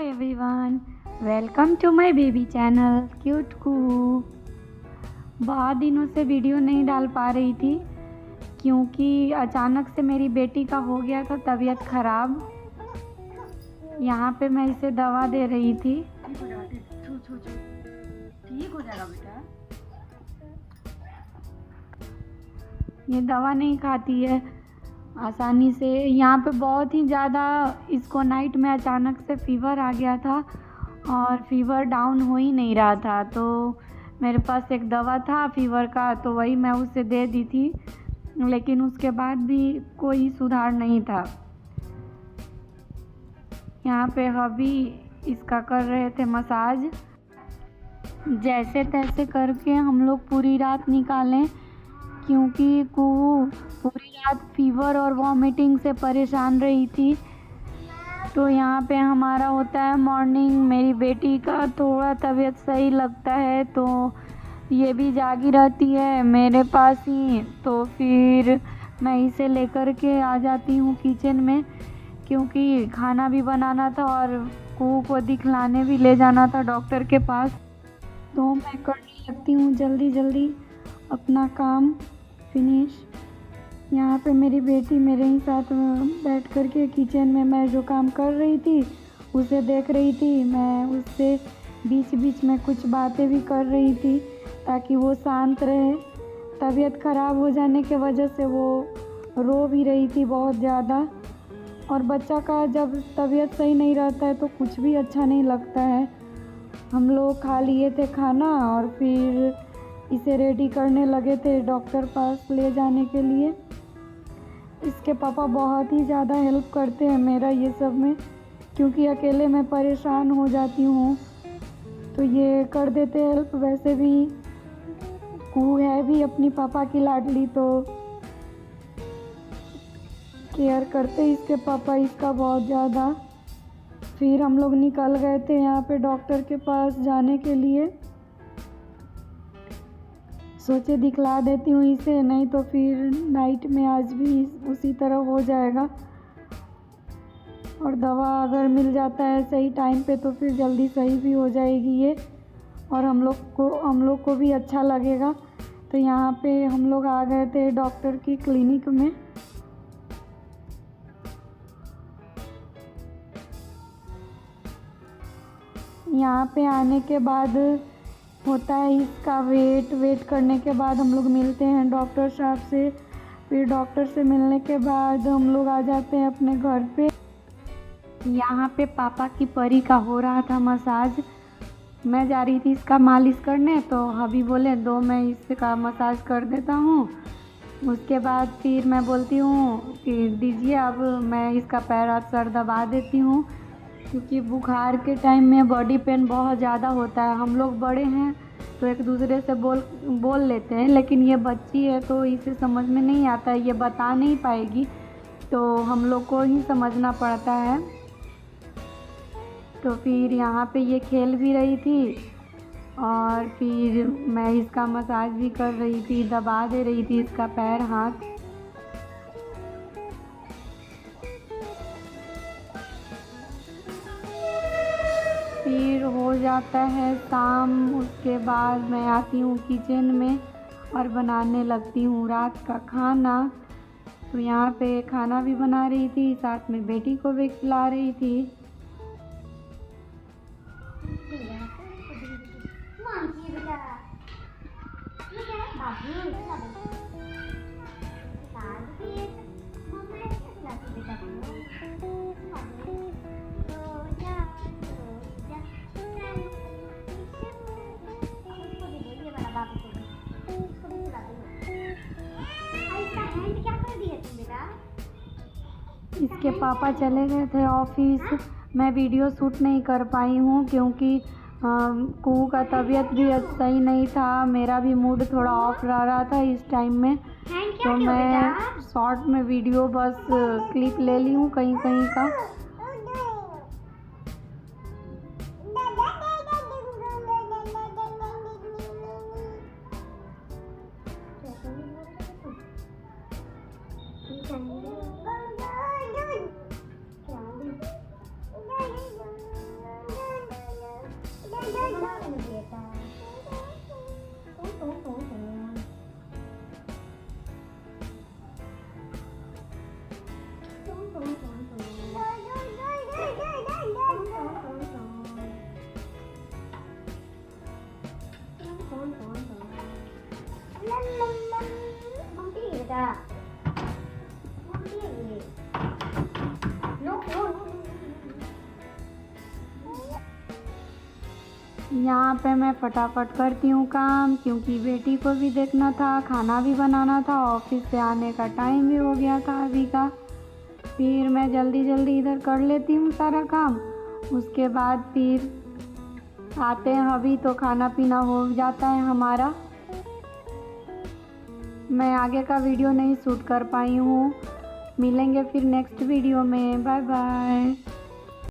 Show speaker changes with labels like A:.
A: Everyone, welcome to my baby channel cute कू। बहुत दिनों से वीडियो नहीं डाल पा रही थी क्योंकि अचानक से मेरी बेटी का हो गया था तबीयत ख़राब। यहाँ पे मैं इसे दवा दे रही थी। ठीक हो जाएगा बेटा। ये दवा नहीं खाती है आसानी से। यहाँ पे बहुत ही ज़्यादा इसको नाइट में अचानक से फ़ीवर आ गया था और फ़ीवर डाउन हो ही नहीं रहा था। तो मेरे पास एक दवा था फ़ीवर का, तो वही मैं उसे दे दी थी, लेकिन उसके बाद भी कोई सुधार नहीं था। यहाँ पे हबी इसका कर रहे थे मसाज। जैसे तैसे करके हम लोग पूरी रात निकालें क्योंकि कुहू पूरी रात फ़ीवर और वॉमिटिंग से परेशान रही थी। तो यहाँ पे हमारा होता है मॉर्निंग। मेरी बेटी का थोड़ा तबीयत सही लगता है तो ये भी जागी रहती है मेरे पास ही। तो फिर मैं इसे लेकर के आ जाती हूँ किचन में, क्योंकि खाना भी बनाना था और कुहू को दिखलाने भी ले जाना था डॉक्टर के पास। तो मैं करने लगती हूँ जल्दी जल्दी अपना काम फिनिश। यहाँ पे मेरी बेटी मेरे ही साथ बैठ कर के किचन में मैं जो काम कर रही थी उसे देख रही थी। मैं उससे बीच बीच में कुछ बातें भी कर रही थी ताकि वो शांत रहे। तबीयत ख़राब हो जाने के वजह से वो रो भी रही थी बहुत ज़्यादा। और बच्चा का जब तबीयत सही नहीं रहता है तो कुछ भी अच्छा नहीं लगता है। हम लोग खा लिए थे खाना और फिर इसे रेडी करने लगे थे डॉक्टर पास ले जाने के लिए। इसके पापा बहुत ही ज़्यादा हेल्प करते हैं मेरा ये सब में, क्योंकि अकेले मैं परेशान हो जाती हूँ तो ये कर देते हेल्प। वैसे भी कुहू है भी अपनी पापा की लाडली, तो केयर करते इसके पापा इसका बहुत ज़्यादा। फिर हम लोग निकल गए थे यहाँ पे डॉक्टर के पास जाने के लिए। सोचे दिखला देती हूँ इसे, नहीं तो फिर नाइट में आज भी उसी तरह हो जाएगा। और दवा अगर मिल जाता है सही टाइम पे तो फिर जल्दी सही भी हो जाएगी ये, और हम लोग को भी अच्छा लगेगा। तो यहाँ पे हम लोग आ गए थे डॉक्टर की क्लिनिक में। यहाँ पे आने के बाद होता है इसका वेट करने के बाद हम लोग मिलते हैं डॉक्टर साहब से। फिर डॉक्टर से मिलने के बाद हम लोग आ जाते हैं अपने घर पे। यहाँ पे पापा की परी का हो रहा था मसाज। मैं जा रही थी इसका मालिश करने, तो हबी बोले दो मैं इसका मसाज कर देता हूँ। उसके बाद फिर मैं बोलती हूँ कि दीजिए, अब मैं इसका पैर और सर दबा देती हूँ, क्योंकि बुखार के टाइम में बॉडी पेन बहुत ज़्यादा होता है। हम लोग बड़े हैं तो एक दूसरे से बोल लेते हैं, लेकिन ये बच्ची है तो इसे समझ में नहीं आता है, ये बता नहीं पाएगी, तो हम लोग को ही समझना पड़ता है। तो फिर यहाँ पे ये खेल भी रही थी और फिर मैं इसका मसाज भी कर रही थी, दबा दे रही थी इसका पैर हाथ। फिर हो जाता है शाम। उसके बाद मैं आती हूँ किचन में और बनाने लगती हूँ रात का खाना। तो यहाँ पे खाना भी बना रही थी, साथ में बेटी को भी खिला रही थी। इसके पापा चले गए थे ऑफिस। मैं वीडियो शूट नहीं कर पाई हूँ क्योंकि कुहू का तबीयत भी सही नहीं था। मेरा भी मूड थोड़ा ऑफ रहा था इस टाइम में, तो मैं शॉर्ट में वीडियो बस क्लिप ले ली हूँ कहीं कहीं का। यहाँ पे मैं फटाफट करती हूँ काम, क्योंकि बेटी को भी देखना था, खाना भी बनाना था, ऑफिस से आने का टाइम भी हो गया था अभी का। फिर मैं जल्दी जल्दी इधर कर लेती हूँ सारा काम। उसके बाद फिर आते हैं अभी तो खाना पीना हो जाता है हमारा। मैं आगे का वीडियो नहीं शूट कर पाई हूँ। मिलेंगे फिर नेक्स्ट वीडियो में। Bye bye.